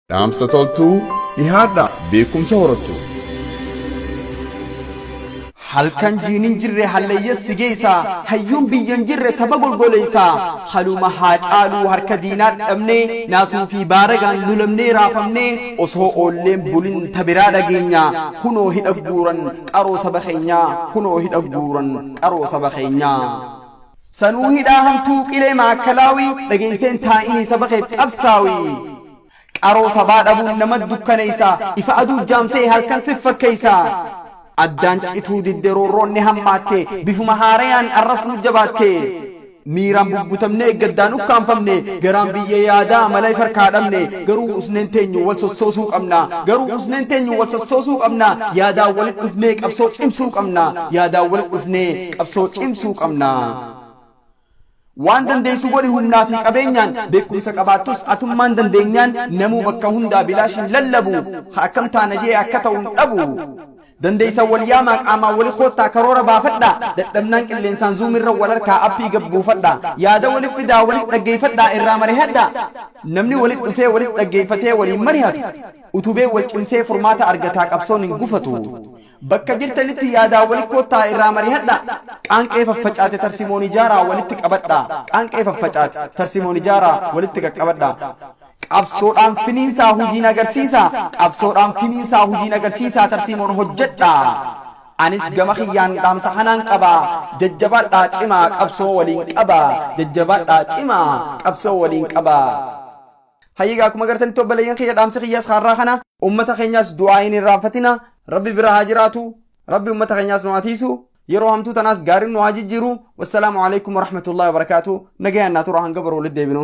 dhaamsa toltuu dhihaadha beekumsa horattu. halkan jiinin jirre hallayya sigeessa hayyuun biyyan jirre saba golgoleessa haluma haa caaluu harka diinaa dhabne naasuu fi baaragaan lulamnee raafamne osoo oolleen bulin tabiraa dhageenya kunoo hidha guuran qaroo saba keenya kunoo hidha guuran qaroo saba keenya sanuu hidhaa hamtuu qilee maakkalaawii dhageesseen taa'inii saba keef qabsaawii qaroo sabaa dhabuun nama dukkaneessa ifa aduu jaamsee halkan siffakkeessa addaan cituu didderoorroonni hammaatte bifuma haarayaan arrasnu jabaatte miiraan bubbutamnee gaddaan ukkaanfamne garaan biyya yaadaa malay farkaa dhabne garuu usneen teenyu wal sossoosuu qabna garuu usneen teenyu wal sossoosuu qabna yaadaa walit dhufnee qabsoo cimsuu qabna yaadaa walit dhufnee qabsoo cimsuu qabna waan dandeessu godhi humnaa fi qabeenyaan beekumsa qabaattus atummaan dandeenyaan namuu bakka hundaa bilaashin lallabu akkam taana jee akka ta'uun dhabu dandeessa waliyaamaa qaamaa wali khoottaa karoora baafadha dadhabnaan qilleensaan zuumirra wal harkaa appii gabbuufadha yaada walif fidaa walis dhaggeeffadha irraa marihadha namni walit dhufee walis dhaggeeffatee waliin marihatu utubee wal cimsee furmaata argataa qabsoon hin gufatu bakka jirtanitti yaadaa walit koottaa irraa marihadha qaanqee faffacaate tarsimoon ijaaraa walitti qabadha qaanqee faffacaate tarsimoon ijaaraa walitti qaqqabadha qabsoodhaan finiinsaa hujiin agarsiisa qabsoodhaan finiinsaa hujiin agarsiisa tarsimoon hojjedha anis gama kiyyaan dhaamsa hanaan qaba jajjabaadhaa cimaa qabsoo waliin qaba jajjabaadhaa cimaa qabsoo waliin qaba hayyigaa akkuma gartanitti obboleeyyan kiyya dhaamsa kiyyaas har'aa kana ummata keenyaas du'aayin hin raanfatina rabbi bira haa jiraatu rabbi ummata keenyaas nu atiisu yeroo hamtuu tanaas gaariin nu haa jijjiiru wassalaamu alaikum warahmatullahi wabarakaatu nagayaan naa tura hanga baroo liddeebinu